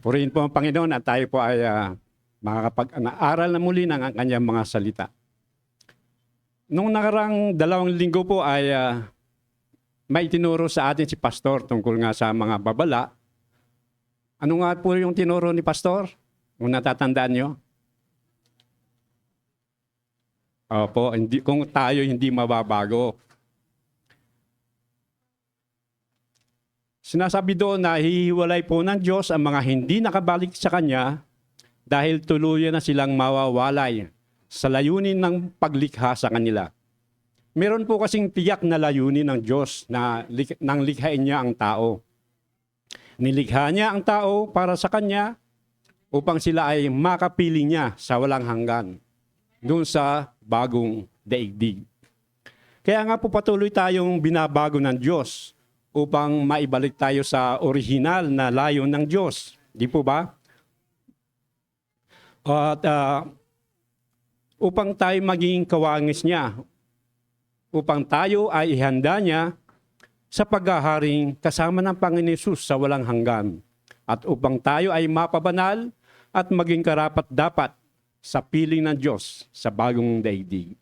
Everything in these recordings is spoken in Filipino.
Purihin po ang Panginoon at tayo po ay makakapag-aaral na muli ng kanyang mga salita. Nung nakarang 2 linggo po ay may tinuro sa atin si Pastor tungkol nga sa mga babala. Ano nga po yung tinuro ni Pastor? Kung natatandaan nyo? Opo, kung tayo hindi mababago. Sinasabi doon na hihiwalay po ng Diyos ang mga hindi nakabalik sa Kanya dahil tuluyan na silang mawawalay sa layunin ng paglikha sa kanila. Meron po kasing tiyak na layunin ng Diyos na nang likhain niya ang tao. Nilikha niya ang tao para sa Kanya upang sila ay makapili niya sa walang hanggan doon sa bagong daigdig. Kaya nga po patuloy tayong binabago ng Diyos upang maibalik tayo sa orihinal na layon ng Diyos. Di po ba? At upang tayo maging kawangis niya, upang tayo ay ihanda niya sa paghaharing kasama ng Panginoon Hesus sa walang hanggan, at upang tayo ay mapabanal at maging karapat-dapat sa piling ng Diyos sa bagong daigdig.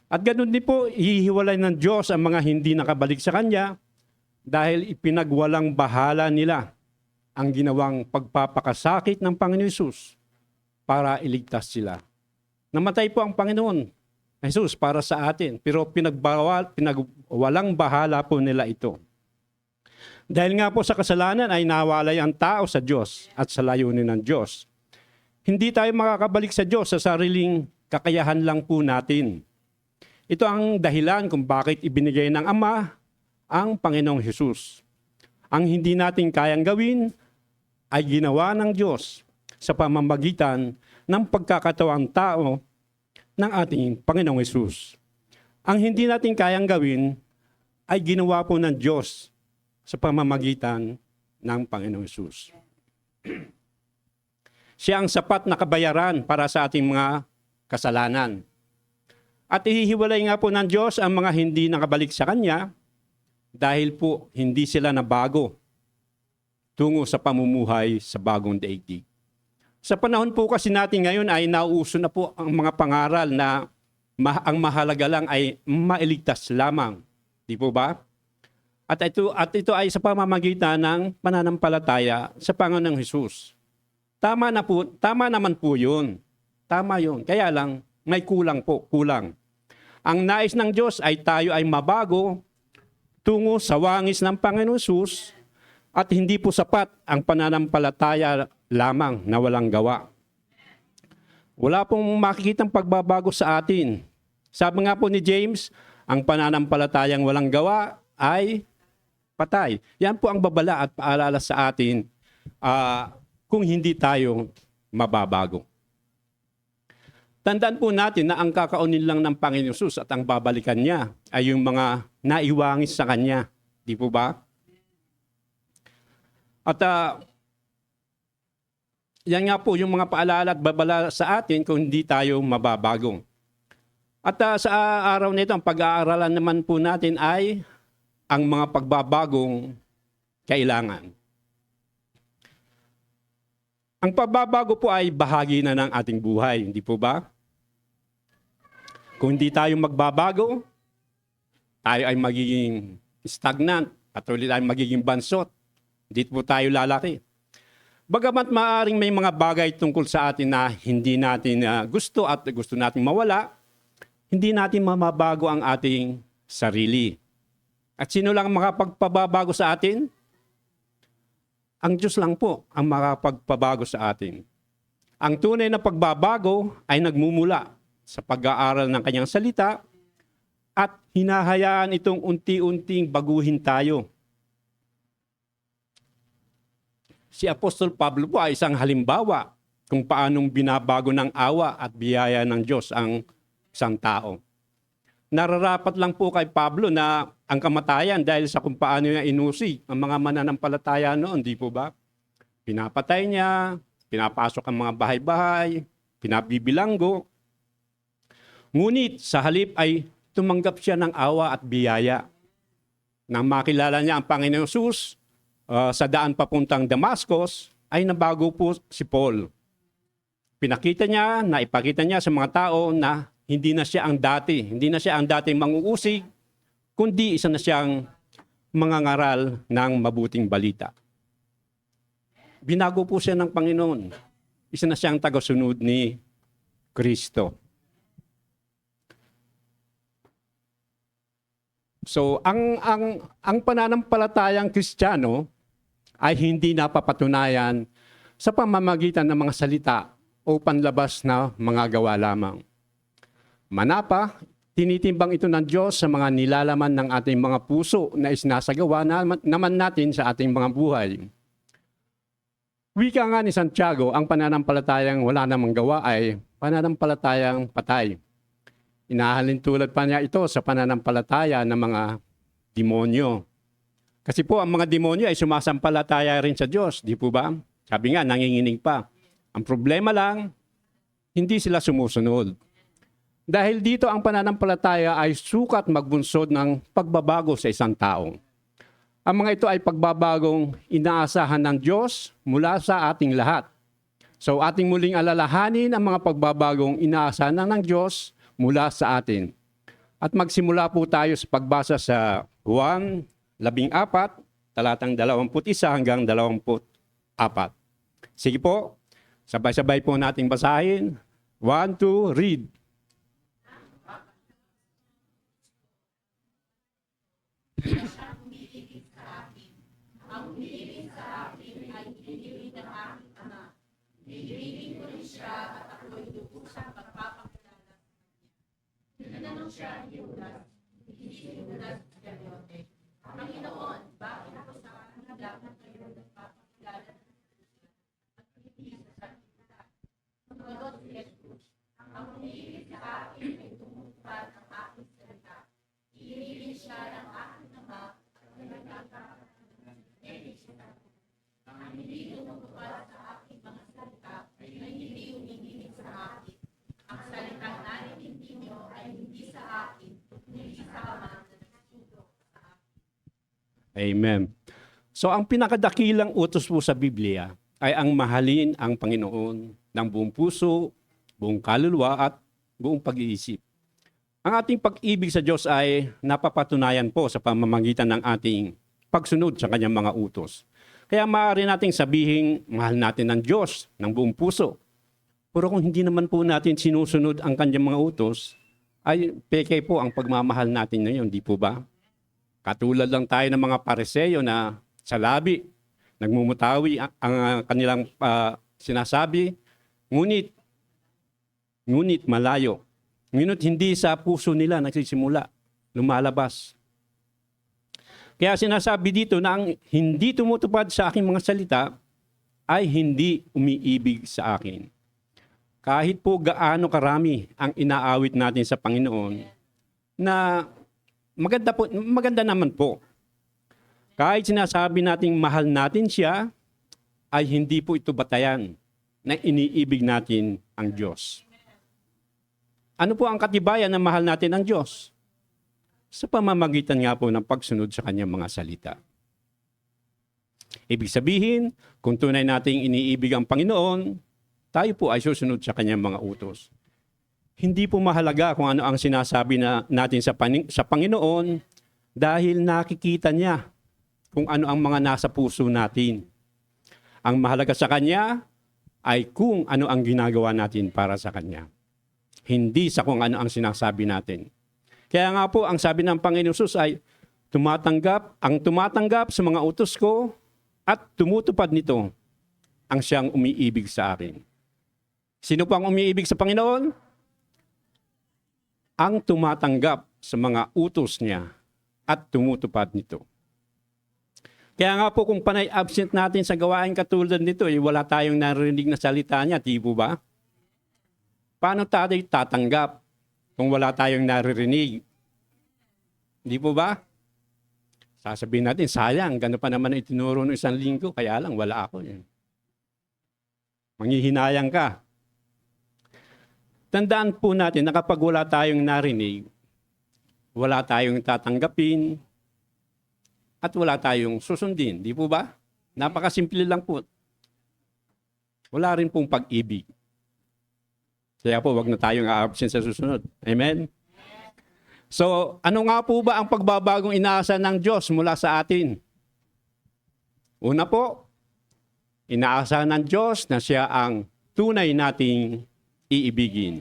At ganoon din po, hihiwalay ng Diyos ang mga hindi nakabalik sa Kanya dahil ipinagwalang bahala nila ang ginawang pagpapakasakit ng Panginoon Hesus para iligtas sila. Namatay po ang Panginoon Hesus para sa atin, pero pinagwalang bahala po nila ito. Dahil nga po sa kasalanan ay nawalay ang tao sa Diyos at sa layunin ng Diyos. Hindi tayo makakabalik sa Diyos sa sariling kakayahan lang po natin. Ito ang dahilan kung bakit ibinigay ng Ama ang Panginoong Hesus. Ang hindi natin kayang gawin ay ginawa ng Diyos sa pamamagitan ng pagkakatawang tao ng ating Panginoong Hesus. Ang hindi natin kayang gawin ay ginawa po ng Diyos sa pamamagitan ng Panginoong Hesus. Siya ang sapat na kabayaran para sa ating mga kasalanan. At ihihiwalay nga po ng Diyos ang mga hindi nakabalik sa Kanya dahil po hindi sila nabago tungo sa pamumuhay sa bagong daigdig. Sa panahon po kasi natin ngayon ay nauuso na po ang mga pangaral na ang mahalaga lang ay mailigtas lamang. Di po ba? At ito ay sa pamamagitan ng pananampalataya sa Panginoong Hesus. Tama naman po yun. Tama yun. Kaya lang, may kulang. Ang nais ng Diyos ay tayo ay mabago tungo sa wangis ng Panginoon Hesus at hindi po sapat ang pananampalataya lamang na walang gawa. Wala pong makikitang pagbabago sa atin. Sabi nga po ni James, ang pananampalatayang walang gawa ay patay. Yan po ang babala at paalala sa atin kung hindi tayo mababago. Tandaan po natin na ang kakaunin lang ng Panginoon Hesus at ang babalikan niya ay yung mga naiwangis sa Kanya. Di po ba? At yan nga po yung mga paalala at babala sa atin kung hindi tayo mababago. At sa araw na ito, ang pag-aaralan naman po natin ay ang mga pagbabagong kailangan. Ang pagbabago po ay bahagi na ng ating buhay, hindi po ba? Kung hindi tayo magbabago, tayo ay magiging stagnant, patuloy tayong magiging bansot. Hindi po tayo lalaki. Bagamat maaaring may mga bagay tungkol sa atin na hindi natin gusto at gusto natin mawala, hindi natin mamabago ang ating sarili. At sino lang makapagpababago sa atin? Ang Diyos lang po ang makapagpabago sa atin. Ang tunay na pagbabago ay nagmumula sa pag-aaral ng Kanyang salita at hinahayaan itong unti-unting baguhin tayo. Si Apostol Pablo po ay isang halimbawa kung paanong binabago ng awa at biyaya ng Diyos ang isang tao. Nararapat lang po kay Pablo na ang kamatayan dahil sa kung paano niya inusi ang mga mananampalataya noon, di po ba? Pinapatay niya, pinapasok ang mga bahay-bahay, pinabibilanggo. Ngunit sa halip ay tumanggap siya ng awa at biyaya. Nang makilala niya ang Panginoong Hesus sa daan papuntang Damascus, ay nabago po si Paul. Ipakita niya sa mga tao na hindi na siya ang dating manguusig, kundi isa na siyang mangangaral ng mabuting balita. Binago po siya ng Panginoon. Isa na siyang tagasunod ni Kristo. So, ang pananampalatayang Kristiyano ay hindi napapatunayan sa pamamagitan ng mga salita o panlabas na mga gawa lamang. Manapa, tinitimbang ito ng Diyos sa mga nilalaman ng ating mga puso na isinasagawa naman natin sa ating mga buhay. Wika nga ni Santiago, ang pananampalatayang wala namang gawa ay pananampalatayang patay. Inahalin tulad pa niya ito sa pananampalataya ng mga demonyo. Kasi po ang mga demonyo ay sumasampalataya rin sa Diyos, di po ba? Sabi nga, nanginginig pa. Ang problema lang, hindi sila sumusunod. Dahil dito ang pananampalataya ay sukat magbunsod ng pagbabago sa isang tao. Ang mga ito ay pagbabagong inaasahan ng Diyos mula sa ating lahat. So ating muling alalahanin ang mga pagbabagong inaasahan ng Diyos mula sa atin. At magsimula po tayo sa pagbasa sa Juan 14, talatang 21 hanggang 24. Sige po, sabay-sabay po nating basahin. 1, 2, read. Amen. So ang pinakadakilang utos po sa Biblia ay ang mahalin ang Panginoon ng buong puso, buong kaluluwa at buong pag-iisip. Ang ating pag-ibig sa Diyos ay napapatunayan po sa pamamagitan ng ating pagsunod sa kanyang mga utos. Kaya maaari nating sabihin, mahal natin ang Diyos ng buong puso. Pero kung hindi naman po natin sinusunod ang kanyang mga utos, ay peke po ang pagmamahal natin ngayon, di po ba? Katulad lang tayo ng mga Pariseo na sa labi, nagmumutawi ang kanilang sinasabi, ngunit malayo. Ngunit hindi sa puso nila nagsisimula, lumalabas. Kaya sinasabi dito na ang hindi tumutupad sa aking mga salita ay hindi umiibig sa akin. Kahit po gaano karami ang inaawit natin sa Panginoon, na maganda naman po. Kahit sinasabi nating mahal natin siya, ay hindi po ito batayan na iniibig natin ang Diyos. Ano po ang katibayan na mahal natin ang Diyos? Sa pamamagitan nga po ng pagsunod sa kanyang mga salita. Ibig sabihin, kung tunay nating iniibig ang Panginoon, tayo po ay susunod sa kanyang mga utos. Hindi po mahalaga kung ano ang sinasabi natin sa Panginoon dahil nakikita niya kung ano ang mga nasa puso natin. Ang mahalaga sa Kanya ay kung ano ang ginagawa natin para sa Kanya. Hindi sa kung ano ang sinasabi natin. Kaya nga po, ang sabi ng Panginoon Jesus ay tumatanggap sa mga utos ko at tumutupad nito ang siyang umiibig sa akin. Sino po ang umiibig sa Panginoon? Ang tumatanggap sa mga utos niya at tumutupad nito. Kaya nga po kung panay absent natin sa gawain katulad nito, wala tayong narinig na salita niya, di po ba? Paano tayo tatanggap kung wala tayong naririnig? Di po ba? Sasabihin natin, sayang, gano'n pa naman ang itinuro ng isang linggo, kaya lang wala ako. Manghihinayang ka. Tandaan po natin na kapag wala tayong narinig, wala tayong tatanggapin, at wala tayong susundin. Di po ba? Napakasimple lang po. wala rin pong pag-ibig. Kaya po, wag na tayong a-absent sa susunod. Amen? So, ano nga po ba ang pagbabagong inaasa ng Diyos mula sa atin? Una po, inaasa ng Diyos na siya ang tunay nating iibigin.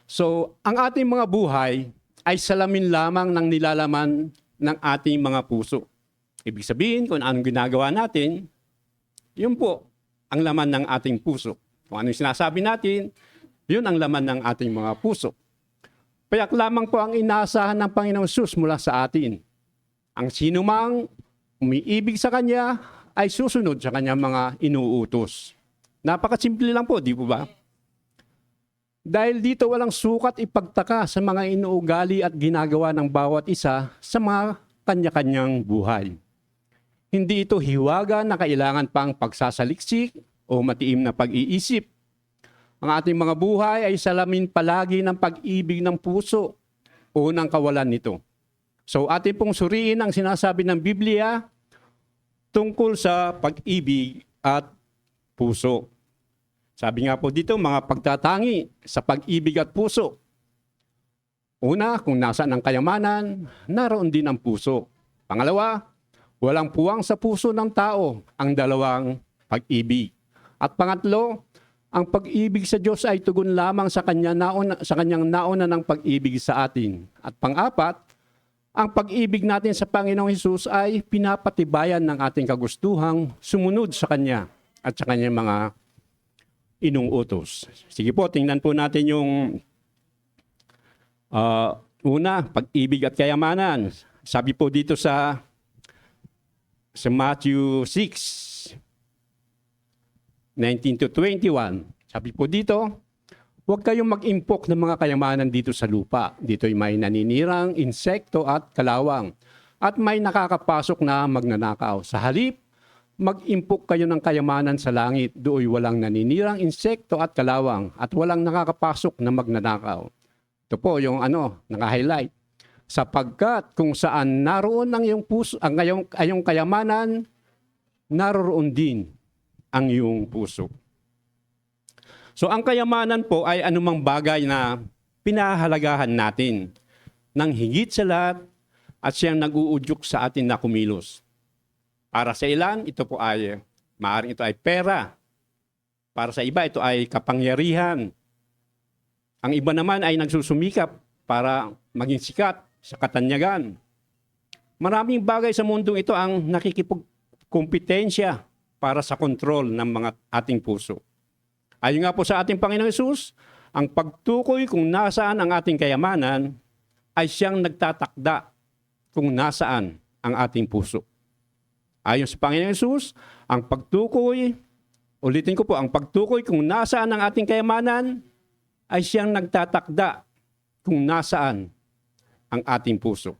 So, ang ating mga buhay ay salamin lamang ng nilalaman ng ating mga puso. Ibig sabihin, kung anong ginagawa natin, yun po ang laman ng ating puso. Kung anong sinasabi natin, yun ang laman ng ating mga puso. Payak lamang po ang inaasahan ng Panginoong Hesus mula sa atin. Ang sinumang umiibig sa Kanya ay susunod sa Kanyang mga inuutos. Napakasimple lang po, di po ba? Dahil dito walang sukat ipagtaka sa mga inuugali at ginagawa ng bawat isa sa mga kanya-kanyang buhay. Hindi ito hiwaga na kailangan pang pagsasaliksik o matiim na pag-iisip. Ang ating mga buhay ay salamin palagi ng pag-ibig ng puso o ng kawalan nito. So atin pong suriin ang sinasabi ng Biblia tungkol sa pag-ibig at puso. Sabi nga po dito, mga pagtatangi sa pag-ibig at puso. Una, kung nasaan ang kayamanan, naroon din ang puso. Pangalawa, walang puwang sa puso ng tao ang dalawang pag-ibig. At pangatlo, ang pag-ibig sa Diyos ay tugon lamang sa kanyang nauna ng pag-ibig sa atin. At pang-apat, ang pag-ibig natin sa Panginoong Hesus ay pinapatibayan ng ating kagustuhang sumunod sa Kanya at sa Kanyang mga inuutos. Sige po, tingnan po natin yung una, pag-ibig at kayamanan. Sabi po dito sa Matthew 6, 19 to 21. Sabi po dito, huwag kayong mag-impok ng mga kayamanan dito sa lupa. Dito'y may naninirang, insekto at kalawang. At may nakakapasok na magnanakaw. Sa halip, mag-impok kayo ng kayamanan sa langit. Do'y walang naninirang, insekto at kalawang. At walang nakakapasok na magnanakaw. Ito po yung naka-highlight. Sapagkat kung saan naroon ang iyong puso, ang iyong kayamanan, naroon din ang iyong puso. So ang kayamanan po ay anumang bagay na pinahahalagahan natin ng higit sa lahat at siyang nag-uudyok sa atin na kumilos. Para sa ilan, ito po ay, maaaring ito ay pera. Para sa iba, ito ay kapangyarihan. Ang iba naman ay nagsusumikap para maging sikat sa katanyagan. Maraming bagay sa mundong ito ang nakikipagkompetensya para sa kontrol ng mga ating puso. Ayon nga po sa ating Panginoong Hesus, ang pagtukoy kung nasaan ang ating kayamanan ay siyang nagtatakda kung nasaan ang ating puso. Ayon sa Panginoong Hesus, ang pagtukoy, ulitin ko po, ang pagtukoy kung nasaan ang ating kayamanan ay siyang nagtatakda kung nasaan ang ating puso.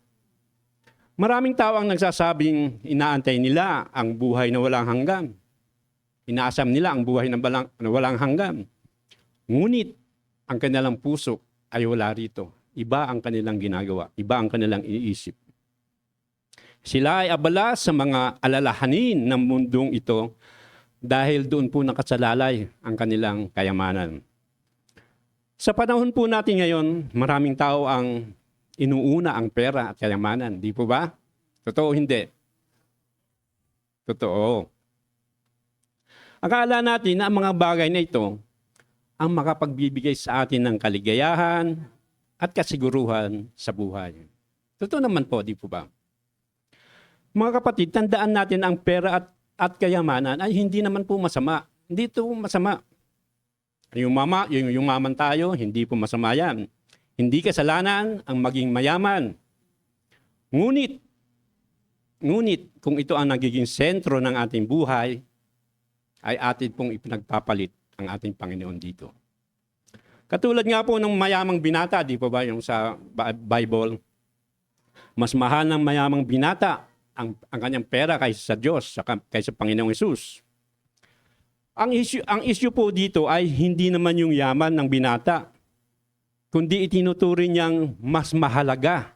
Maraming tao ang nagsasabing inaantay nila ang buhay na walang hanggan. Inaasam nila ang buhay na walang hanggan. Ngunit ang kanilang puso ay wala rito. Iba ang kanilang ginagawa. Iba ang kanilang iniisip. Sila ay abala sa mga alalahanin ng mundong ito dahil doon po nakasalalay ang kanilang kayamanan. Sa panahon po natin ngayon, maraming tao ang inuuna ang pera at kayamanan. Di po ba? Totoo hindi? Totoo. Akala natin na ang mga bagay na ito ang makapagbibigay sa atin ng kaligayahan at kasiguruhan sa buhay. Totoo naman po, di po ba? Mga kapatid, tandaan natin ang pera at kayamanan ay hindi naman po masama. Hindi ito masama. Yung yumaman tayo, hindi po masama yan. Hindi kasalanan ang maging mayaman. Ngunit kung ito ang nagiging sentro ng ating buhay, ay atin pong ipinagpapalit ang ating Panginoon dito. Katulad nga po ng mayamang binata, di po ba yung sa Bible? Mas mahal ng mayamang binata ang kanyang pera kaysa sa Diyos, kaysa Panginoong Hesus. Ang issue po dito ay hindi naman yung yaman ng binata, kundi itinuturing niyang mas mahalaga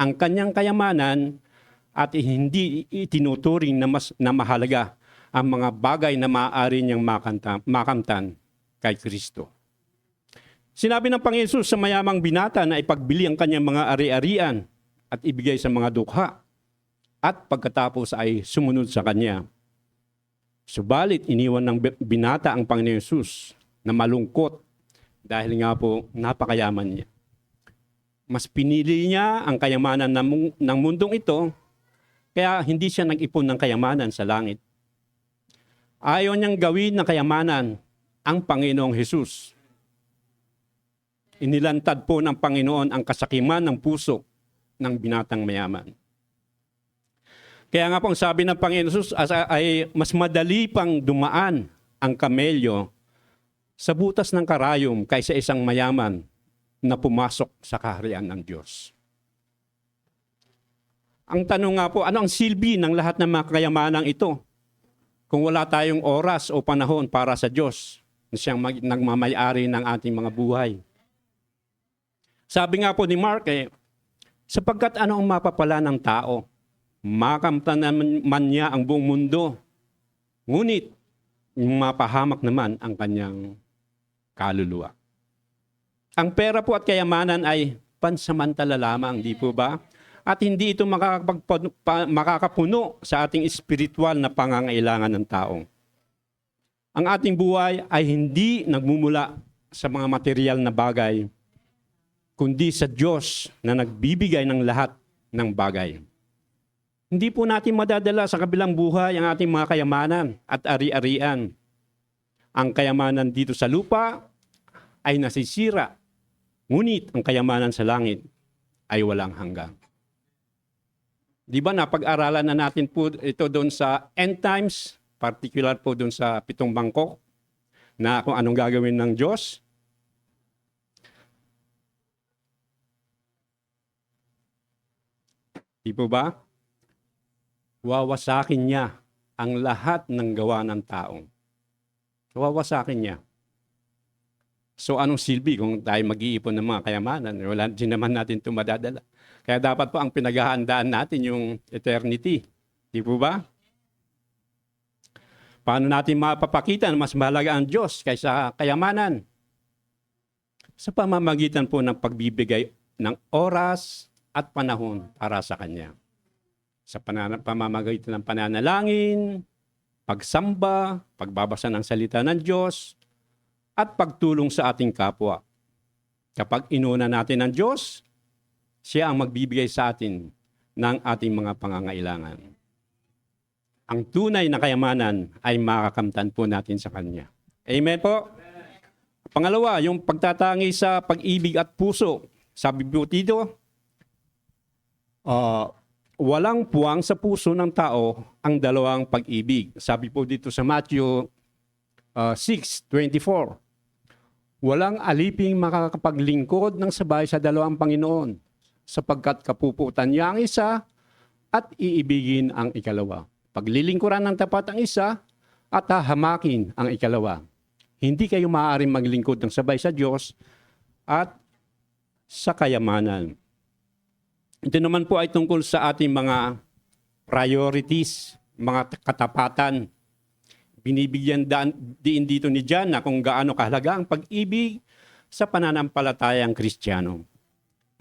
ang kanyang kayamanan at hindi itinuturing na mahalaga ang mga bagay na maaari niyang makamtan kay Kristo. Sinabi ng Panginoon Jesus sa mayamang binata na ipagbili ang kanyang mga ari-arian at ibigay sa mga dukha at pagkatapos ay sumunod sa kanya. Subalit iniwan ng binata ang Panginoon Jesus na malungkot dahil nga po napakayaman niya. Mas pinili niya ang kayamanan ng mundong ito, kaya hindi siya nag-ipon ng kayamanan sa langit. Ayaw niyang gawin ng kayamanan ang Panginoong Jesus. Inilantad po ng Panginoon ang kasakiman ng puso ng binatang mayaman. Kaya nga po ang sabi ng Panginoon Jesus ay mas madali pang dumaan ang kamelyo sa butas ng karayom kaysa isang mayaman na pumasok sa kaharian ng Diyos. Ang tanong nga po, ano ang silbi ng lahat ng mga kayamanang ito kung wala tayong oras o panahon para sa Diyos na siyang nagmamayari ng ating mga buhay? Sabi nga po ni Mark, sapagkat ano ang mapapala ng tao? Makamtan man niya ang buong mundo, ngunit mapahamak naman ang kanyang kaluluwa. Ang pera po at kayamanan ay pansamantala lamang, di po ba? At hindi ito makakapuno sa ating espiritual na pangangailangan ng tao. Ang ating buhay ay hindi nagmumula sa mga material na bagay, kundi sa Diyos na nagbibigay ng lahat ng bagay. Hindi po natin madadala sa kabilang buhay ang ating mga kayamanan at ari-arian. Ang kayamanan dito sa lupa ay nasisira, ngunit ang kayamanan sa langit ay walang hanggan. Di ba napag-aralan na natin po ito doon sa end times, particular po doon sa 7 bangkok, na kung anong gagawin ng Diyos. Di po ba? Wawasakin niya ang lahat ng gawa ng tao. Wawasakin niya. So anong silbi kung tayo mag-iipon ng mga kayamanan? Wala din naman natin ito madadala. Kaya dapat po ang pinaghahandaan natin yung eternity. Di po ba? Paano natin mapapakita na mas mahalaga ang Diyos kaysa kayamanan? Sa pamamagitan po ng pagbibigay ng oras at panahon para sa Kanya. Sa pamamagitan ng pananalangin, pagsamba, pagbabasa ng salita ng Diyos, at pagtulong sa ating kapwa. Kapag inuna natin ang Diyos, siya ang magbibigay sa atin ng ating mga pangangailangan. Ang tunay na kayamanan ay makakamtan po natin sa Kanya. Amen po? Pangalawa, yung pagtatangi sa pag-ibig at puso. Sabi po dito, walang puwang sa puso ng tao ang dalawang pag-ibig. Sabi po dito sa Matthew 6:24. Walang aliping makakapaglingkod ng sabay sa dalawang Panginoon, sapagkat kapuputan niya ang isa at iibigin ang ikalawa. Paglilingkuran ng tapat ang isa at hahamakin ang ikalawa. Hindi kayo maaaring maglingkod ng sabay sa Diyos at sa kayamanan. Ito naman po ay tungkol sa ating mga priorities, mga katapatan. Binibigyan diin dito ni John na kung gaano kahalaga ang pag-ibig sa pananampalatayang Kristiyano.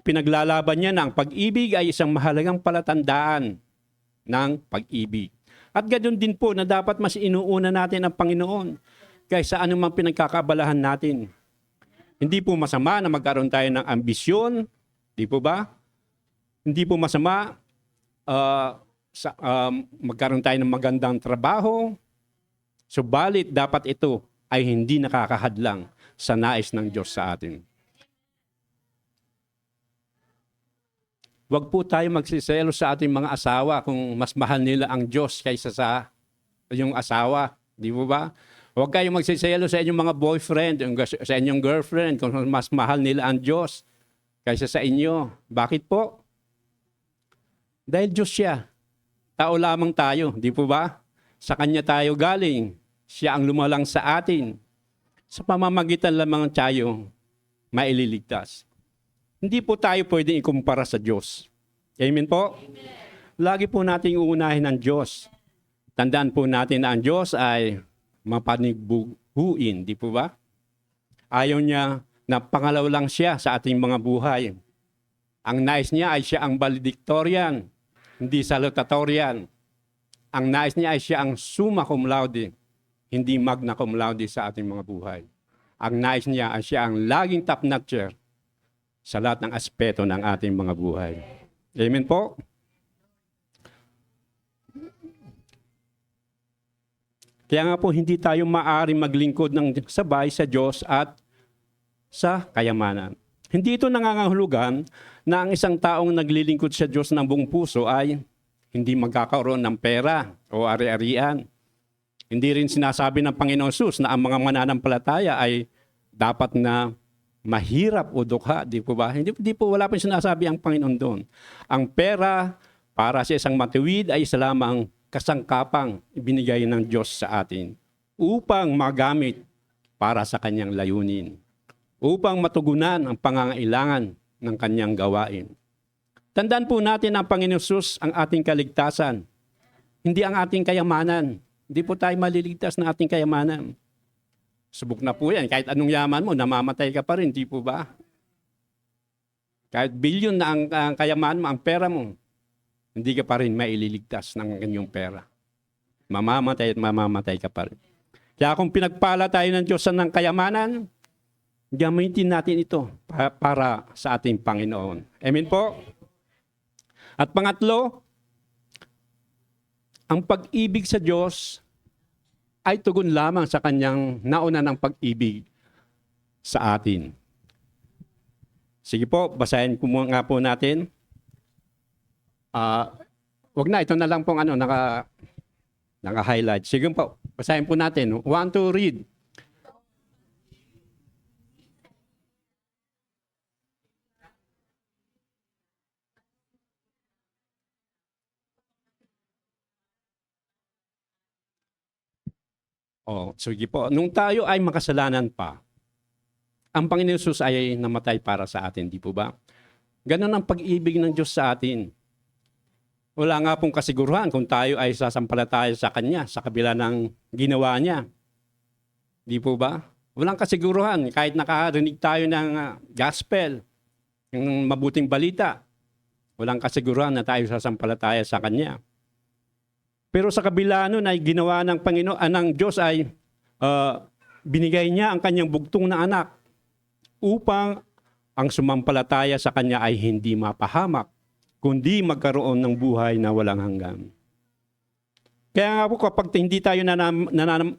Pinaglalaban niya na ang pag-ibig ay isang mahalagang palatandaan ng pag-ibig. At ganoon din po na dapat mas inuuna natin ang Panginoon kaysa anumang pinagkakaabalahan natin. Hindi po masama na magkaroon tayo ng ambisyon, di po ba? Hindi po masama magkaroon tayo ng magandang trabaho. Subalit dapat ito ay hindi nakakahadlang sa nais ng Diyos sa atin. Huwag po tayo magsiselo sa ating mga asawa kung mas mahal nila ang Diyos kaysa sa yung asawa. Di po ba? Huwag kayong magsiselo sa inyong mga boyfriend, sa inyong girlfriend kung mas mahal nila ang Diyos kaysa sa inyo. Bakit po? Dahil Diyos siya. Tao lamang tayo, di po ba? Sa Kanya tayo galing. Siya ang lumalang sa atin. Sa pamamagitan lamang tayo, maililigtas. Hindi po tayo pwedeng ikumpara sa Diyos. Amen po? Amen. Lagi po nating uunahin ang Diyos. Tandaan po natin na ang Diyos ay mapanigbuhuin, di po ba? Ayaw niya na pangalaw lang siya sa ating mga buhay. Ang nais niya ay siya ang valedictorian, hindi salutatorian. Ang nais niya ay siya ang summa cum laude, hindi magna cum laude sa ating mga buhay. Ang nais niya ay siya ang laging top-notcher sa lahat ng aspeto ng ating mga buhay. Amen po? Kaya nga po, hindi tayo maaaring maglingkod ng sabay sa Diyos at sa kayamanan. Hindi ito nangangahulugan na ang isang taong naglilingkod sa Diyos ng buong puso ay hindi magkakaroon ng pera o ari-arian. Hindi rin sinasabi ng Panginoon Jesus na ang mga mananampalataya ay dapat na mahirap o dukha. Di po ba? Hindi po, wala pong sinasabi ang Panginoon doon. Ang pera para sa isang matuwid ay isa lamang kasangkapang ibinigay ng Diyos sa atin upang magamit para sa kanyang layunin, upang matugunan ang pangangailangan ng kanyang gawain. Tandaan po natin ang Panginoon Jesus ang ating kaligtasan, hindi ang ating kayamanan. Hindi po tayo maliligtas ng ating kayamanan. Subok na po yan. Kahit anong yaman mo, namamatay ka pa rin, di po ba? Kahit bilyon na ang kayamanan mo, ang pera mo, hindi ka pa rin maililigtas ng kanyang pera. Mamamatay at mamamatay ka pa rin. Kaya kung pinagpala tayo ng Diyos ng kayamanan, gamitin natin ito para sa ating Panginoon. Amen po? At pangatlo, ang pag-ibig sa Diyos ay tugon lamang sa kanyang nauna ng pag-ibig sa atin. Sige po, basahin ko nga po natin. Wag na, ito na lang pong naka-highlight. Sige po, basahin po natin. 1, 2, read. Sige po. Nung tayo ay makasalanan pa, ang Panginoon Jesus ay namatay para sa atin, di po ba? Ganon ang pag-ibig ng Diyos sa atin. Wala nga pong kasiguruhan kung tayo ay sasampalataya sa Kanya sa kabila ng ginawa Niya. Di po ba? Walang kasiguruhan kahit nakarinig tayo ng gospel, ng mabuting balita. Walang kasiguruhan na tayo sasampalataya sa Kanya. Pero sa kabila nun ay ginawa ng Panginoon, ng Diyos ay binigay Niya ang Kanyang bugtong na anak upang ang sumampalataya sa Kanya ay hindi mapahamak, kundi magkaroon ng buhay na walang hanggan. Kaya nga po kapag hindi tayo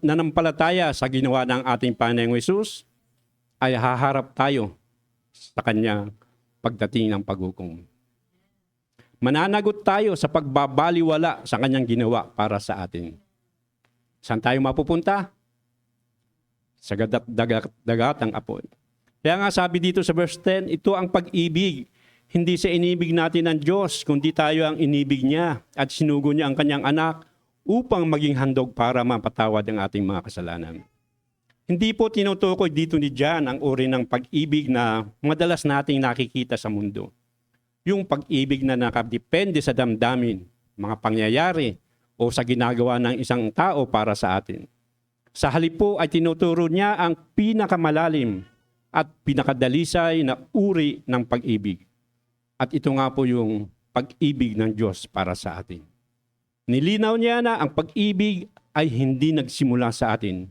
nanampalataya sa ginawa ng ating Panginoong Hesus, ay haharap tayo sa Kanya pagdating ng paghukom. Mananagot tayo sa pagbabaliwala sa Kanyang ginawa para sa atin. Saan tayo mapupunta? Sa dagatang apoy. Kaya nga sabi dito sa verse 10, ito ang pag-ibig. Hindi sa inibig natin ng Diyos, kundi tayo ang inibig niya at sinugo niya ang kanyang anak upang maging handog para mapatawad ang ating mga kasalanan. Hindi po tinutukoy dito ni John ang uri ng pag-ibig na madalas nating nakikita sa mundo. Yung pag-ibig na nakadepende sa damdamin, mga pangyayari o sa ginagawa ng isang tao para sa atin. Sa halip po ay tinuturo niya ang pinakamalalim at pinakadalisay na uri ng pag-ibig. At ito nga po yung pag-ibig ng Diyos para sa atin. Nilinaw niya na ang pag-ibig ay hindi nagsimula sa atin.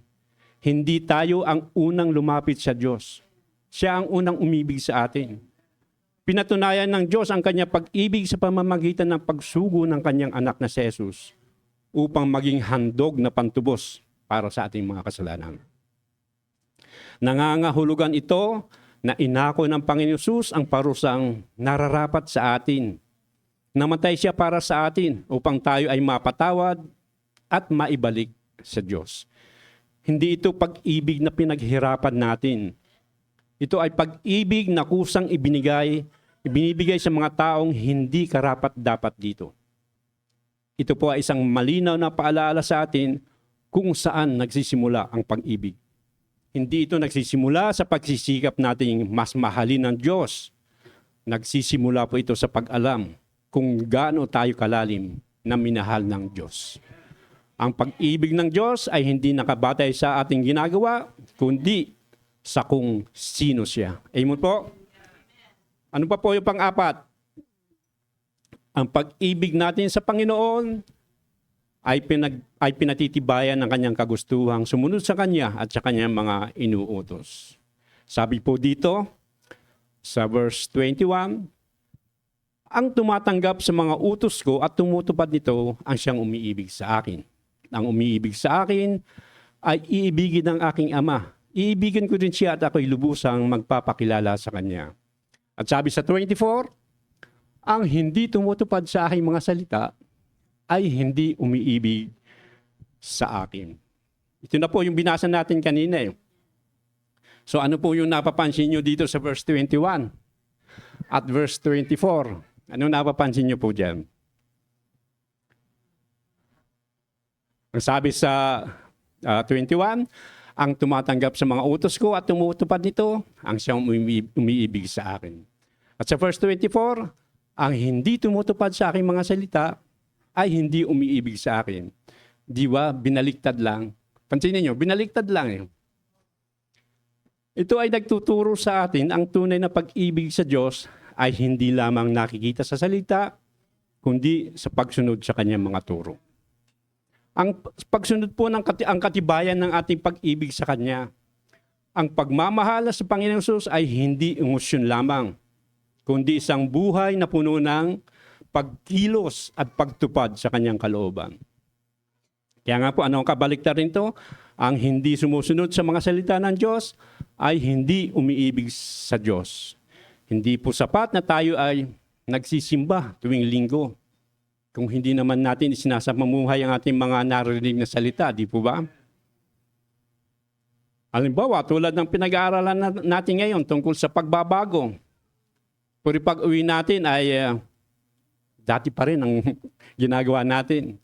Hindi tayo ang unang lumapit sa Diyos. Siya ang unang umibig sa atin. Pinatunayan ng Diyos ang kanyang pag-ibig sa pamamagitan ng pagsugo ng kanyang anak na si Jesus upang maging handog na pantubos para sa ating mga kasalanan. Nangangahulugan ito na inako ng Panginoon Jesus ang parusang nararapat sa atin. Namatay siya para sa atin upang tayo ay mapatawad at maibalik sa Diyos. Hindi ito pag-ibig na pinaghirapan natin. Ito ay pag-ibig na kusang ibinibigay sa mga taong hindi karapat-dapat dito. Ito po ay isang malinaw na paalala sa atin kung saan nagsisimula ang pag-ibig. Hindi ito nagsisimula sa pagsisikap nating mas mahalin ng Diyos. Nagsisimula po ito sa pag-alam kung gaano tayo kalalim na minahal ng Diyos. Ang pag-ibig ng Diyos ay hindi nakabatay sa ating ginagawa, kundi sa kung sino siya. Amen po? Ano pa po yung pang-apat? Ang pag-ibig natin sa Panginoon ay pinatitibayan ng kanyang kagustuhang sumunod sa kanya at sa kanyang mga inuutos. Sabi po dito sa verse 21, ang tumatanggap sa mga utos ko at tumutupad nito ang siyang umiibig sa akin. Ang umiibig sa akin ay iibigin ng aking Ama. Iibigin ko din siya at ako'y lubusang magpapakilala sa kanya. At sabi sa 24, ang hindi tumutupad sa aking mga salita ay hindi umiibig sa akin. Ito na po yung binasa natin kanina eh. So ano po yung napapansin nyo dito sa verse 21 at verse 24? Ano napapansin nyo po dyan? Ang sabi sa 21, ang tumatanggap sa mga utos ko at tumutupad nito, ang siyang umiibig sa akin. At sa verse 24, ang hindi tumutupad sa aking mga salita ay hindi umiibig sa akin. Di ba? Binaliktad lang. Pansinin nyo, binaliktad lang eh. Ito ay nagtuturo sa atin ang tunay na pag-ibig sa Diyos ay hindi lamang nakikita sa salita, kundi sa pagsunod sa kanyang mga turo. Ang pagsunod po ang katibayan ng ating pag-ibig sa Kanya. Ang pagmamahal sa Panginoong Hesus ay hindi emosyon lamang, kundi isang buhay na puno ng pagkilos at pagtupad sa Kanyang kalooban. Kaya nga po, ano ang kabaliktaran nito? Ang hindi sumusunod sa mga salita ng Diyos ay hindi umiibig sa Diyos. Hindi po sapat na tayo ay nagsisimba tuwing linggo kung hindi naman natin isinasapamuhay ang ating mga narinig na salita, di po ba? Halimbawa, tulad ng pinag-aaralan natin ngayon tungkol sa pagbabago. Pero pag-uwi natin ay dati pa rin ang ginagawa natin.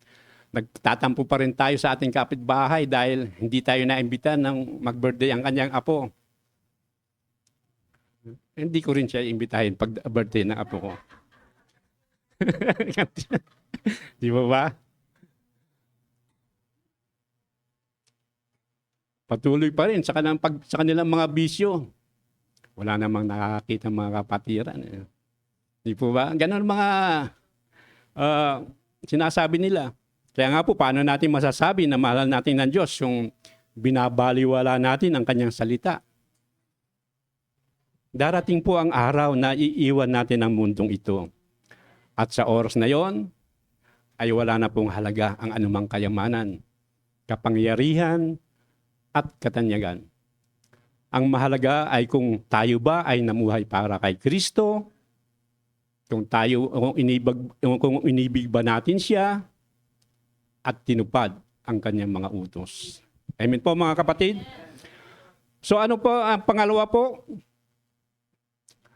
Nagtatampo pa rin tayo sa ating kapitbahay dahil hindi tayo naimbitan ng mag-birthday ang kanyang apo. Hindi ko rin siya imbitahin pag birthday ng apo ko. Di ba ba? Patuloy pa rin sa kanilang mga bisyo. Wala namang nakakita mga kapatiran. Di po ba? Ganon mga sinasabi nila. Kaya nga po, paano natin masasabi na mahal natin ng Diyos yung binabaliwala natin ang kanyang salita? Darating po ang araw na iiwan natin ang mundong ito. At sa oras na yon, ay wala na pong halaga ang anumang kayamanan, kapangyarihan, at katanyagan. Ang mahalaga ay kung tayo ba ay namuhay para kay Kristo, kung inibig ba natin siya, at tinupad ang kanyang mga utos. Amen po mga kapatid? So ano po ang pangalawa po?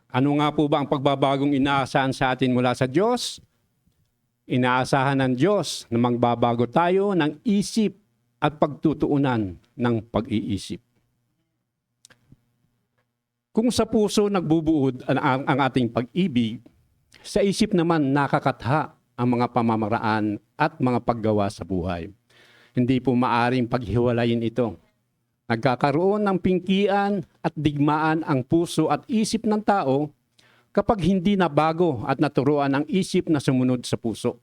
Ano nga po ba ang pagbabagong inaasahan sa atin mula sa Diyos? Inaasahan ng Diyos na magbabago tayo ng isip at pagtutuunan ng pag-iisip. Kung sa puso nagbubuod ang ating pag-ibig, sa isip naman nakakatha ang mga pamamaraan at mga paggawa sa buhay. Hindi po maaring paghiwalayin ito. Nagkakaroon ng pingkian at digmaan ang puso at isip ng tao kapag hindi nabago at naturuan ang isip na sumunod sa puso.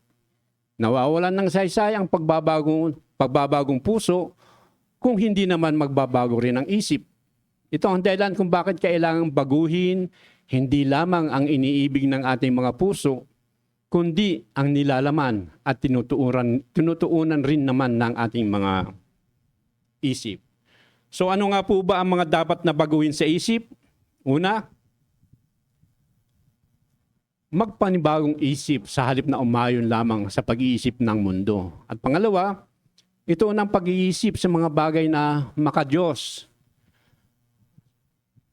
Nawawalan ng saysay ang pagbabagong puso kung hindi naman magbabago rin ang isip. Ito ang dahilan kung bakit kailangang baguhin hindi lamang ang iniibig ng ating mga puso, kundi ang nilalaman at tinutuunan rin naman ng ating mga isip. So ano nga po ba ang mga dapat na baguhin sa isip? Una, magpanibagong isip sa halip na umayon lamang sa pag-iisip ng mundo. At pangalawa, ito ng pag-iisip sa mga bagay na maka-Diyos.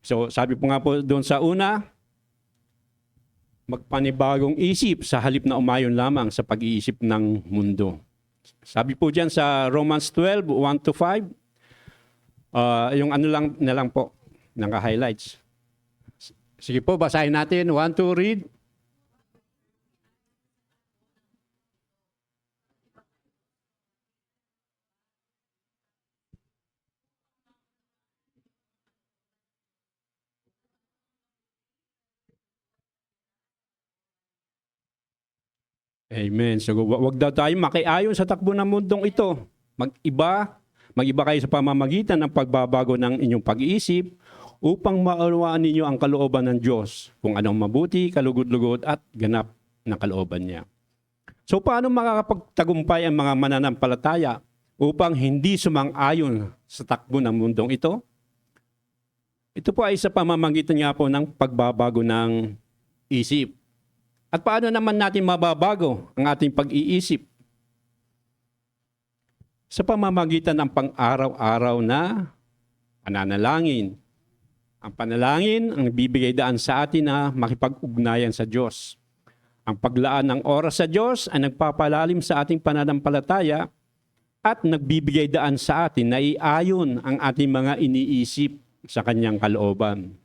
So sabi po nga po doon sa una, magpanibagong isip sa halip na umayon lamang sa pag-iisip ng mundo. Sabi po dyan sa Romans 12, 1-5, yung ano lang na lang po, naka-highlights. Sige po, basahin natin. 1, 2, read. Amen. So wag daw tayo makiayon sa takbo ng mundong ito. Mag-iba kayo sa pamamagitan ng pagbabago ng inyong pag-iisip upang maunawaan ninyo ang kalooban ng Diyos, kung anong mabuti, kalugod-lugod at ganap na kalooban niya. So paano makakapagtagumpay ang mga mananampalataya upang hindi sumang-ayon sa takbo ng mundong ito? Ito po ay sa pamamagitan nga po ng pagbabago ng isip. At paano naman natin mababago ang ating pag-iisip? Sa pamamagitan ng pang-araw-araw na pananalangin. Ang panalangin ang bibigay daan sa atin na makipag-ugnayan sa Diyos. Ang paglaan ng oras sa Diyos ay nagpapalalim sa ating pananampalataya at nagbibigay daan sa atin na iayon ang ating mga iniisip sa Kanyang kalooban.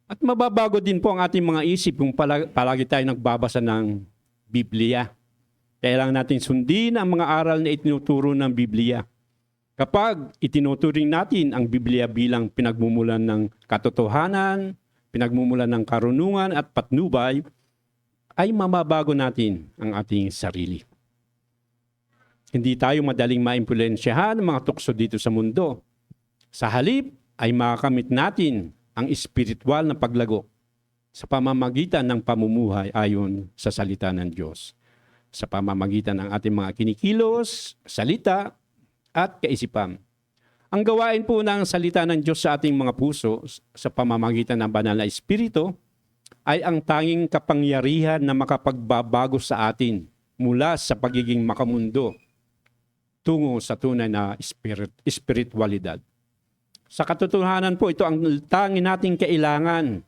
At mababago din po ang ating mga isip kung palagi tayo nagbabasa ng Biblia. Kailangan natin sundin ang mga aral na itinuturo ng Biblia. Kapag itinuturing natin ang Biblia bilang pinagmumulan ng katotohanan, pinagmumulan ng karunungan at patnubay, ay mamabago natin ang ating sarili. Hindi tayo madaling maimpluwensyahan ng mga tukso dito sa mundo. Sa halip ay makakamit natin ang espiritual na paglago sa pamamagitan ng pamumuhay ayon sa salita ng Diyos. Sa pamamagitan ng ating mga kinikilos, salita, at kaisipan. Ang gawain po ng salita ng Diyos sa ating mga puso sa pamamagitan ng banal na espiritu ay ang tanging kapangyarihan na makapagbabago sa atin mula sa pagiging makamundo tungo sa tunay na espiritualidad. Sa katotohanan po, ito ang tanging nating kailangan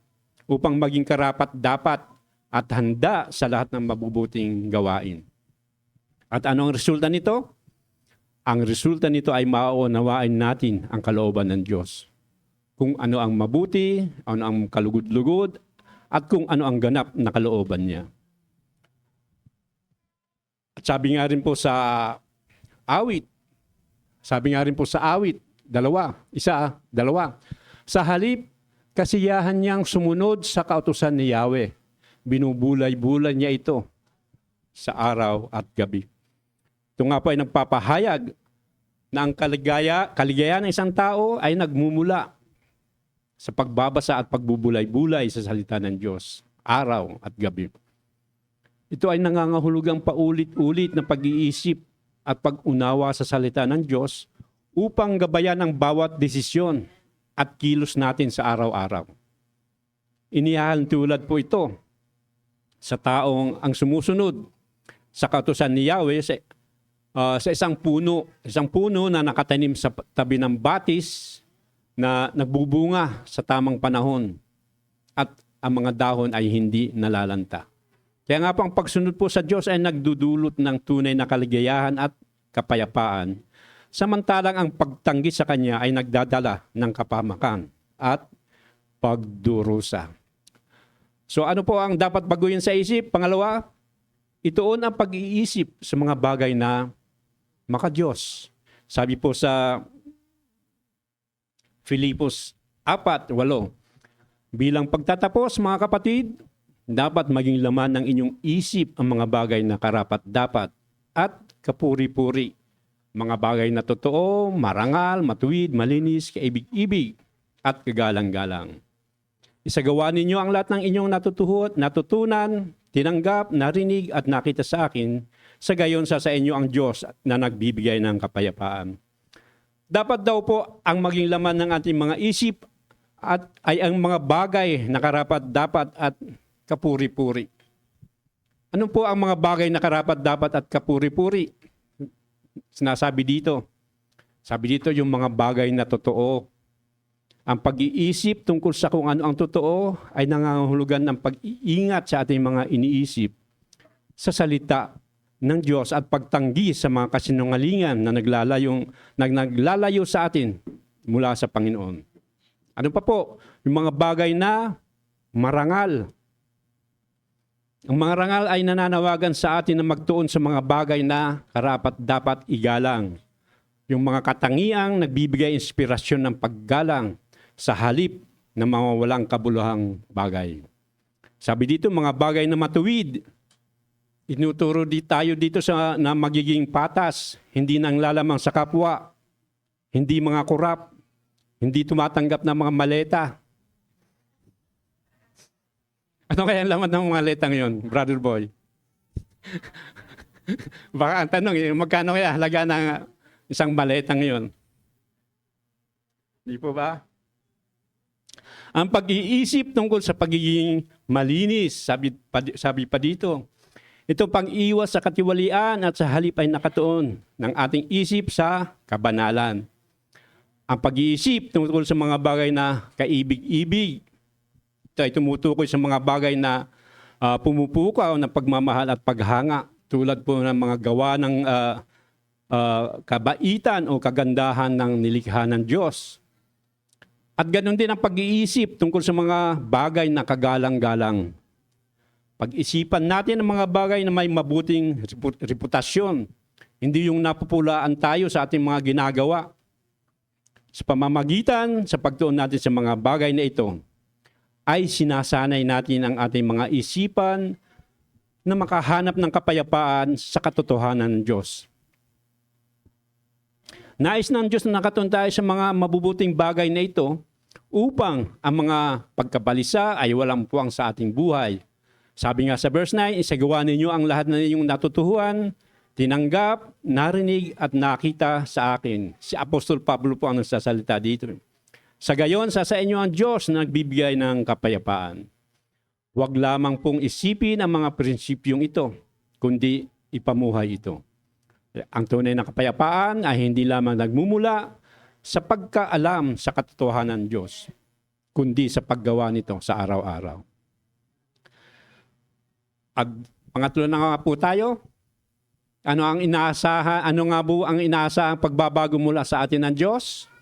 upang maging karapat-dapat at handa sa lahat ng mabubuting gawain. At ano ang resulta nito? Ang resulta nito ay mauunawain natin ang kalooban ng Diyos. Kung ano ang mabuti, ano ang kalugod-lugod, at kung ano ang ganap na kalooban niya. At sabi nga rin po sa awit, dalawa. Sa halip, kasiyahan niyang sumunod sa kautusan ni Yahweh. Binubulay-bulay niya ito sa araw at gabi. Ito nga po ay nagpapahayag na ang kaligayahan ng isang tao ay nagmumula sa pagbabasa at pagbubulay-bulay sa salita ng Diyos, araw at gabi. Ito ay nangangahulugang paulit-ulit na pag-iisip at pag-unawa sa salita ng Diyos upang gabayan ang bawat desisyon at kilos natin sa araw-araw. Inihahalintulad po ito sa taong ang sumusunod sa kautusan ni Yahweh sa isang puno na nakatanim sa tabi ng batis na nagbubunga sa tamang panahon at ang mga dahon ay hindi nalalanta. Kaya nga po ang pagsunod po sa Diyos ay nagdudulot ng tunay na kaligayahan at kapayapaan, samantalang ang pagtanggi sa Kanya ay nagdadala ng kapahamakan at pagdurusa. So ano po ang dapat baguhin sa isip? Pangalawa, ituon ang pag-iisip sa mga bagay na maka-Diyos. Sabi po sa Filipos 4:8, bilang pagtatapos mga kapatid, dapat maging laman ng inyong isip ang mga bagay na karapat-dapat at kapuri-puri. Mga bagay na totoo, marangal, matuwid, malinis, kaibig-ibig at kagalang-galang. Isagawa ninyo ang lahat ng inyong natutunan, tinanggap, narinig at nakita sa akin, sa gayon sa inyo ang Diyos na nagbibigay ng kapayapaan. Dapat daw po ang maging laman ng ating mga isip at ay ang mga bagay na karapat-dapat at kapuri-puri. Ano po ang mga bagay na karapat-dapat at kapuri-puri? Sinasabi dito. Sabi dito yung mga bagay na totoo. Ang pag-iisip tungkol sa kung ano ang totoo ay nangangahulugan ng pag-iingat sa ating mga iniisip sa salita ng Diyos at pagtanggi sa mga kasinungalingan na naglalayo sa atin mula sa Panginoon. Ano pa po? Yung mga bagay na marangal. Ang mga rangal ay nananawagan sa atin na magtuon sa mga bagay na karapat-dapat igalang. Yung mga katangiang nagbibigay inspirasyon ng paggalang sa halip na mawawalang kabuluhang bagay. Sabi dito, mga bagay na matuwid. Inuturo tayo dito na magiging patas, hindi nang lalamang sa kapwa, hindi mga kurap, hindi tumatanggap ng mga maleta. Ano kaya ang laman ng mga maletang yon, brother boy? Baka ang tanong, magkano kaya halaga ng isang maletang yon? Di po ba? Ang pag-iisip tungkol sa pagiging malinis, sabi pa dito, ito pang-iwas sa katiwalian at sa halip ay nakatuon ng ating isip sa kabanalan. Ang pag-iisip tungkol sa mga bagay na kaibig-ibig, ito ay tumutukoy sa mga bagay na pumupukaw ng pagmamahal at paghanga, tulad po ng mga gawa ng kabaitan o kagandahan ng nilikha ng Diyos. At ganoon din ang pag-iisip tungkol sa mga bagay na kagalang-galang. Pag-isipan natin ang mga bagay na may mabuting reputasyon, hindi yung napupulaan tayo sa ating mga ginagawa. Sa pamamagitan sa pagtuon natin sa mga bagay na ito, ay sinasanay natin ang ating mga isipan na makahanap ng kapayapaan sa katotohanan ng Diyos. Nais ng Diyos na nakatuon tayo sa mga mabubuting bagay na ito upang ang mga pagkabalisa ay walang puwang sa ating buhay. Sabi nga sa verse 9, isagawa ninyo ang lahat na ninyong natutuhan, tinanggap, narinig at nakita sa akin. Si Apostol Pablo po ang nagsasalita dito. Sa gayon, sa inyo ang Diyos na nagbibigay ng kapayapaan. Huwag lamang pong isipin ang mga prinsipyong ito, kundi ipamuhay ito. Ang tunay na kapayapaan ay hindi lamang nagmumula sa pagkaalam sa katotohanan ng Diyos, kundi sa paggawa nito sa araw-araw. At pangatlo na nga po tayo, ano nga po ang inaasahang pagbabago mula sa atin ng Diyos?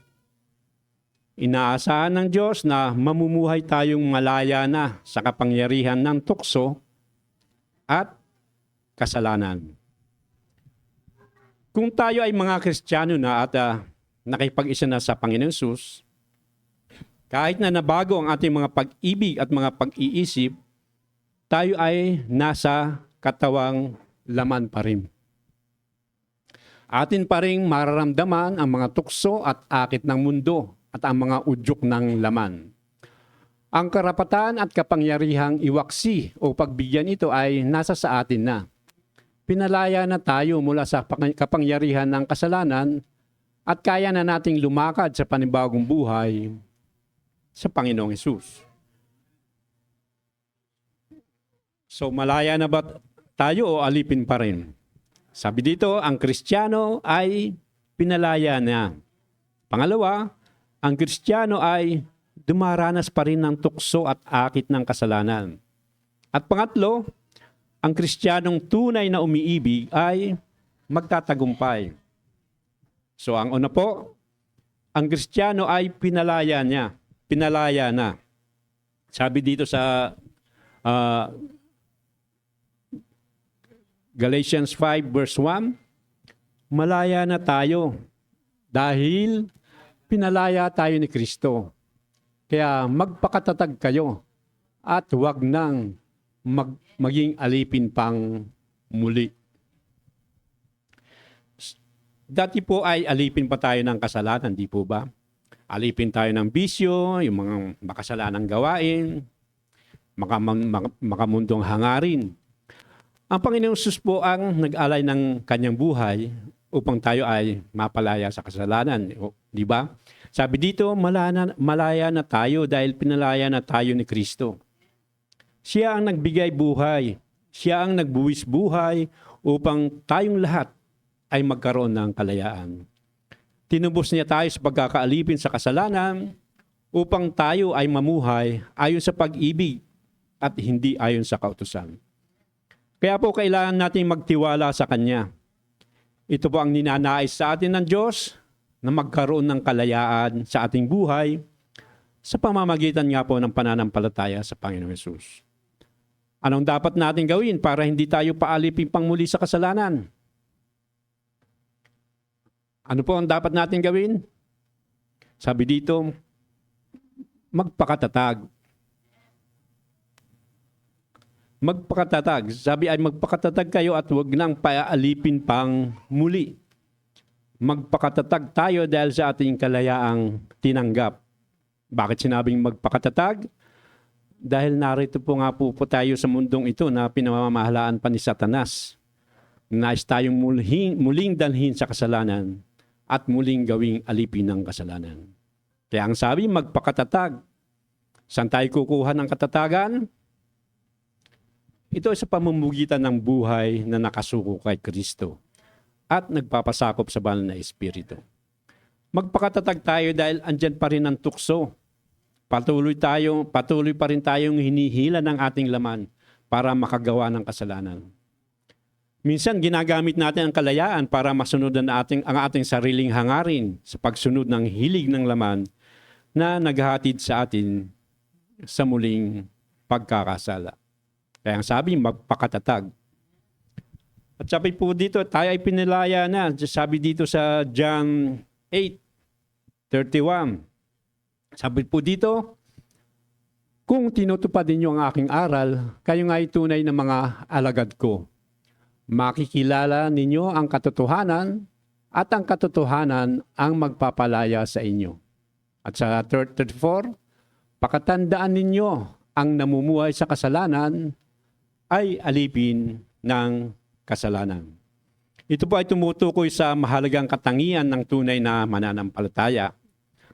Inaasahan ng Diyos na mamumuhay tayong malaya na sa kapangyarihan ng tukso at kasalanan. Kung tayo ay mga Kristiyano na at nakipag-isa na sa Panginoon Hesus, kahit na nabago ang ating mga pag-ibig at mga pag-iisip, tayo ay nasa katawang laman pa rin. Atin pa rin mararamdaman ang mga tukso at akit ng mundo at ang mga udyok ng laman. Ang karapatan at kapangyarihang iwaksi o pagbigyan ito ay nasa sa atin na. Pinalaya na tayo mula sa kapangyarihan ng kasalanan at kaya na nating lumakad sa panibagong buhay sa Panginoong Hesus. So malaya na ba tayo o alipin pa rin? Sabi dito, ang Kristiyano ay pinalaya na. Pangalawa, ang Kristiyano ay dumaranas pa rin ng tukso at akit ng kasalanan. At pangatlo, ang Kristiyanong tunay na umiibig ay magtatagumpay. So ang una po, ang Kristiyano ay pinalaya na. Sabi dito sa Galatians 5 verse 1, malaya na tayo dahil pinalaya tayo ni Kristo. Kaya magpakatatag kayo at huwag nang maging alipin pang muli. Dati po ay alipin pa tayo ng kasalanan, di po ba? Alipin tayo ng bisyo, yung mga makasalanang gawain, makamundong hangarin. Ang Panginoong Hesus po ang nag-alay ng kanyang buhay upang tayo ay mapalaya sa kasalanan. Di ba? Sabi dito, malaya na tayo dahil pinalaya na tayo ni Kristo. Siya ang nagbigay buhay. Siya ang nagbuwis buhay upang tayong lahat ay magkaroon ng kalayaan. Tinubos niya tayo sa pagkakaalipin sa kasalanan upang tayo ay mamuhay ayon sa pag-ibig at hindi ayon sa kautusan. Kaya po kailangan natin magtiwala sa Kanya. Ito po ang ninanais sa atin ng Diyos na magkaroon ng kalayaan sa ating buhay sa pamamagitan nga po ng pananampalataya sa Panginoong Hesus. Anong dapat natin gawin para hindi tayo paalipin pang muli sa kasalanan? Ano po ang dapat natin gawin? Sabi dito, magpakatatag. Magpakatatag. Sabi ay magpakatatag kayo at huwag nang paalipin pang muli. Magpakatatag tayo dahil sa ating kalayaang tinanggap. Bakit sinabing magpakatatag? Dahil narito po nga po tayo sa mundong ito na pinamamahalaan pa ni Satanas. Nais tayong muling dalhin sa kasalanan at muling gawing alipin ng kasalanan. Kaya ang sabi, magpakatatag. Saan tayo kukuha ng katatagan? Ito ay sa pamumugitan ng buhay na nakasuko kay Kristo at nagpapasakop sa banal na Espiritu. Magpakatatag tayo dahil andyan pa rin ang tukso. Patuloy pa rin tayong hinihila ng ating laman para makagawa ng kasalanan. Minsan ginagamit natin ang kalayaan para masunod ang ating sariling hangarin sa pagsunod ng hilig ng laman na naghahatid sa atin sa muling pagkakasala. Kaya ang sabi, magpakatatag. At sabi po dito, tayo ay pinalaya na. Sabi dito sa John 8:31. Sabi po dito, kung tinutupad ninyo ang aking aral, kayo nga ay tunay na mga alagad ko. Makikilala ninyo ang katotohanan at ang katotohanan ang magpapalaya sa inyo. At sa 34, pakatandaan ninyo ang namumuhay sa kasalanan ay alipin ng kasalanan. Ito po ay tumutukoy sa mahalagang katangian ng tunay na mananampalataya.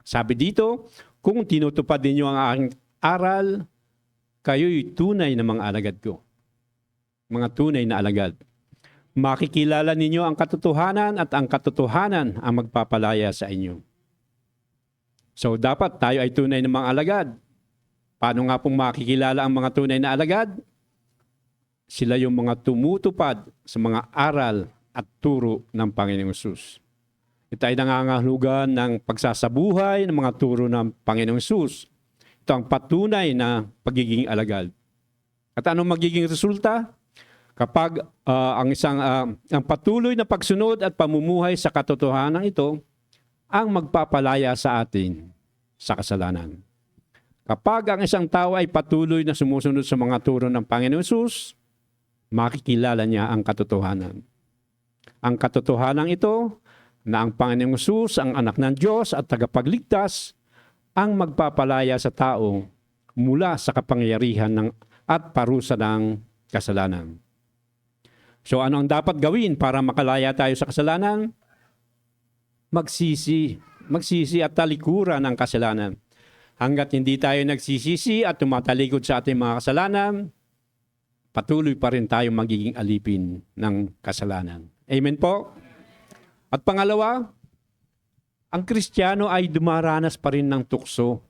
Sabi dito, kung tinutupad ninyo ang aking aral, kayo'y tunay na mga alagad ko. Mga tunay na alagad. Makikilala ninyo ang katotohanan at ang katotohanan ang magpapalaya sa inyo. So dapat tayo ay tunay na mga alagad. Paano nga pong makikilala ang mga tunay na alagad? Sila yung mga tumutupad sa mga aral at turo ng Panginoong Hesus. Ito ay nangangahulugan ng pagsasabuhay ng mga turo ng Panginoong Hesus. Ito ang patunay na pagiging alagad. At anong magiging resulta? Kapag ang patuloy na pagsunod at pamumuhay sa katotohanan ito ang magpapalaya sa atin sa kasalanan. Kapag ang isang tao ay patuloy na sumusunod sa mga turo ng Panginoong Hesus, makikilala niya ang katotohanan. Ang katotohanan ito na ang Panginoong Hesus, ang anak ng Diyos at tagapagligtas, ang magpapalaya sa tao mula sa kapangyarihan at parusa ng kasalanan. So ano ang dapat gawin para makalaya tayo sa kasalanan? Magsisi at talikuran ng kasalanan. Hanggat hindi tayo nagsisisi at tumatalikod sa ating mga kasalanan, patuloy pa rin tayo magiging alipin ng kasalanan. Amen po? At pangalawa, ang Kristiyano ay dumaranas pa rin ng tukso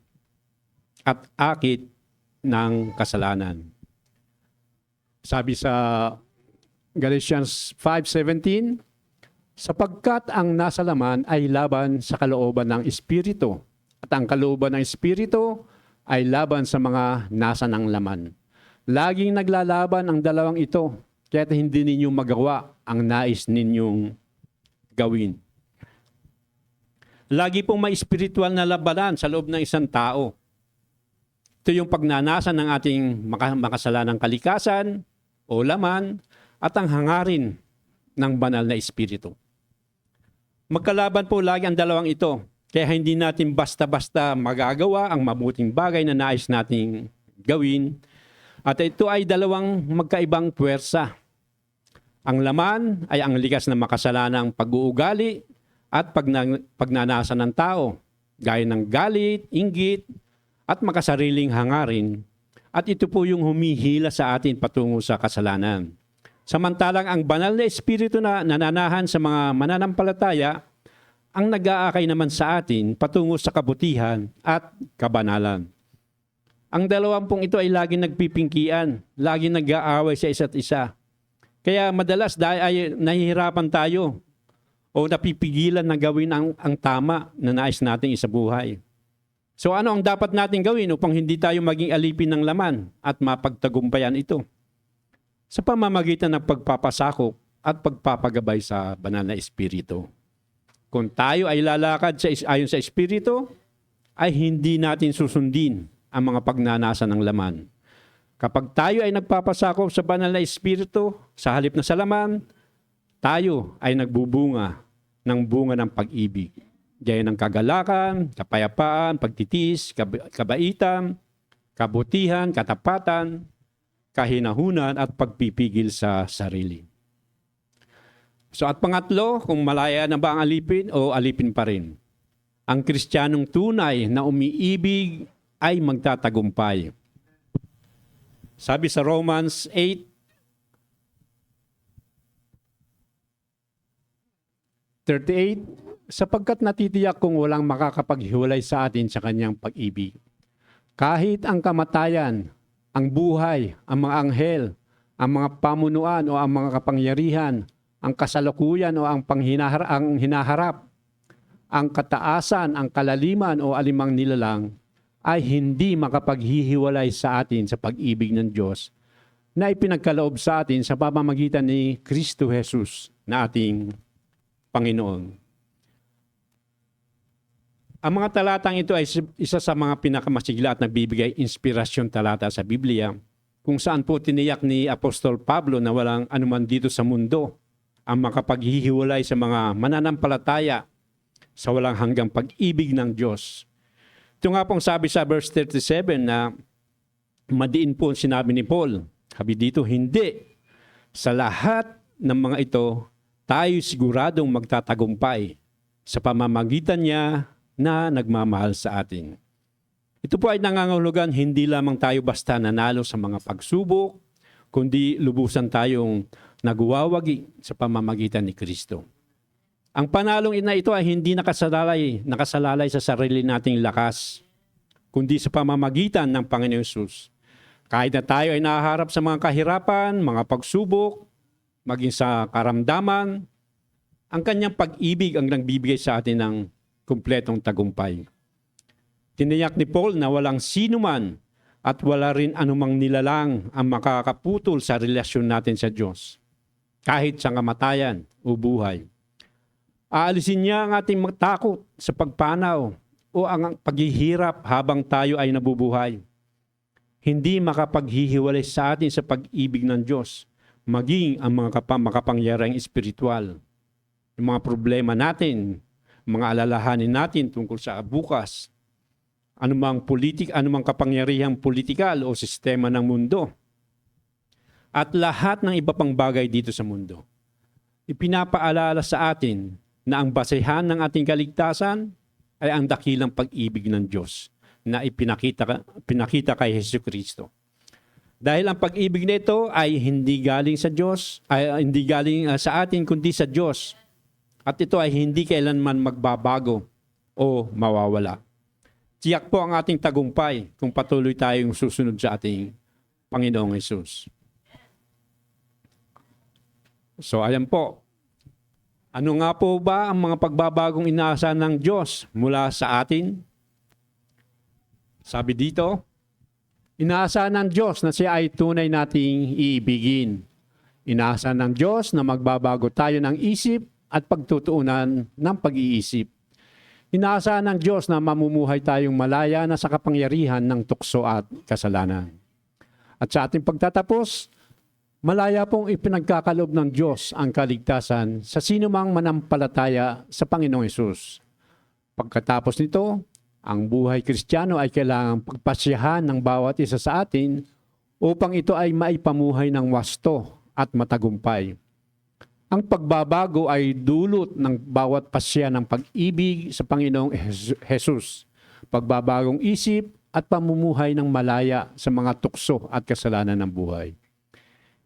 at akit ng kasalanan. Sabi sa Galatians 5:17, sapagkat ang nasa laman ay laban sa kalooban ng Espiritu, at ang kalooban ng Espiritu ay laban sa mga nasa ng laman. Laging naglalaban ang dalawang ito, kaya't hindi ninyo magawa ang nais ninyong gawin. Lagi pong may spiritual na labanan sa loob ng isang tao. Ito yung pagnanasan ng ating makasalanang kalikasan o laman at ang hangarin ng banal na Espiritu. Magkalaban po lagi ang dalawang ito. Kaya hindi natin basta-basta magagawa ang mabuting bagay na nais nating gawin. At ito ay dalawang magkaibang puwersa. Ang laman ay ang likas na makasalanang pag-uugali at pagnanasa ng tao, gaya ng galit, inggit, at makasariling hangarin. At ito po yung humihila sa atin patungo sa kasalanan. Samantalang ang banal na Espiritu na nananahan sa mga mananampalataya, ang nag-aakay naman sa atin patungo sa kabutihan at kabanalan. Ang dalawang pong ito ay laging nagpipingkian, laging nag-aaway sa isa't isa. Kaya madalas dahil ay nahihirapan tayo o napipigilan na gawin ang tama na nais nating isabuhay. So ano ang dapat natin gawin upang hindi tayo maging alipin ng laman at mapagtagumpayan ito? Sa pamamagitan ng pagpapasakop at pagpapagabay sa banal na Espiritu. Kung tayo ay lalakad ayon sa Espiritu, ay hindi natin susundin ang mga pagnanasa ng laman. Kapag tayo ay nagpapasakop sa banal na espiritu, sa halip na sa laman, tayo ay nagbubunga ng bunga ng pag-ibig. Gaya ng kagalakan, kapayapaan, pagtitiis, kabaitan, kabutihan, katapatan, kahinahunan at pagpipigil sa sarili. So at pangatlo, kung malaya na ba ang alipin o alipin pa rin? Ang Kristiyanong tunay na umiibig ay magtatagumpay. Sabi sa Romans 8:38, sapagkat natitiyak kung walang makakapaghiwalay sa atin sa kanyang pag-ibig. Kahit ang kamatayan, ang buhay, ang mga anghel, ang mga pamunuan o ang mga kapangyarihan, ang kasalukuyan o ang hinaharap, ang kataasan, ang kalaliman o alimang nilalang, ay hindi makapaghihiwalay sa atin sa pag-ibig ng Diyos na ipinagkaloob sa atin sa pamamagitan ni Kristo Jesus na ating Panginoon. Ang mga talatang ito ay isa sa mga pinakamasigla at nagbibigay inspirasyon talata sa Biblia, kung saan po tiniyak ni Apostol Pablo na walang anuman dito sa mundo ang makapaghihiwalay sa mga mananampalataya sa walang hanggang pag-ibig ng Diyos. Ito nga pong sabi sa verse 37 na madiin po sinabi ni Paul. Sabi dito, hindi. Sa lahat ng mga ito, tayo siguradong magtatagumpay sa pamamagitan niya na nagmamahal sa atin. Ito po ay nangangahulugan hindi lamang tayo basta nanalo sa mga pagsubok, kundi lubusan tayong nagwawagi sa pamamagitan ni Kristo. Ang panalong ina ito ay hindi nakasalalay sa sarili nating lakas, kundi sa pamamagitan ng Panginoon Hesus. Kahit na tayo ay nahaharap sa mga kahirapan, mga pagsubok, maging sa karamdaman, ang kanyang pag-ibig ang nagbibigay sa atin ng kumpletong tagumpay. Tiniyak ni Paul na walang sino man at wala rin anumang nilalang ang makakaputol sa relasyon natin sa Diyos, kahit sa kamatayan o buhay. Aalisin niya ang ating takot sa pagpanaw o ang paghihirap habang tayo ay nabubuhay. Hindi makapaghihiwalay sa atin sa pag-ibig ng Diyos, maging ang mga makapangyarihang espiritual. Yung mga problema natin, mga alalahanin natin tungkol sa bukas, anumang kapangyarihang politikal o sistema ng mundo, at lahat ng iba pang bagay dito sa mundo. Ipinapaalala sa atin na ang basehan ng ating kaligtasan ay ang dakilang pag-ibig ng Diyos na pinakita kay Jesucristo. Dahil ang pag-ibig nito ay hindi galing sa Diyos, ay hindi galing sa atin kundi sa Diyos. At ito ay hindi kailanman magbabago o mawawala. Tiyak po ang ating tagumpay kung patuloy tayong susunod sa ating Panginoong Hesus. So ayan po. Ano nga po ba ang mga pagbabagong inaasahan ng Diyos mula sa atin? Sabi dito, inaasahan ng Diyos na siya ay tunay nating iibigin. Inaasahan ng Diyos na magbabago tayo ng isip at pagtutuunan ng pag-iisip. Inaasahan ng Diyos na mamumuhay tayong malaya na sa kapangyarihan ng tukso at kasalanan. At sa ating pagtatapos, malaya pong ipinagkakaloob ng Diyos ang kaligtasan sa sinumang manampalataya sa Panginoong Hesus. Pagkatapos nito, ang buhay Kristiyano ay kailangang pagpasyahan ng bawat isa sa atin upang ito ay maipamuhay ng wasto at matagumpay. Ang pagbabago ay dulot ng bawat pasya ng pag-ibig sa Panginoong Hesus, pagbabagong isip at pamumuhay ng malaya sa mga tukso at kasalanan ng buhay.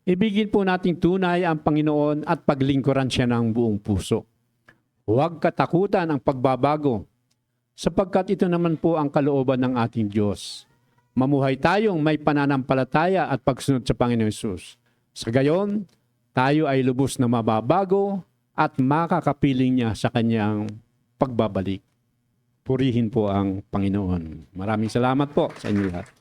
Ibigin po nating tunay ang Panginoon at paglingkuran siya ng buong puso. Huwag katakutan ang pagbabago, sapagkat ito naman po ang kalooban ng ating Diyos. Mamuhay tayong may pananampalataya at pagsunod sa Panginoon Hesus. Sa gayon, tayo ay lubos na mababago at makakapiling niya sa kanyang pagbabalik. Purihin po ang Panginoon. Maraming salamat po sa inyo lahat.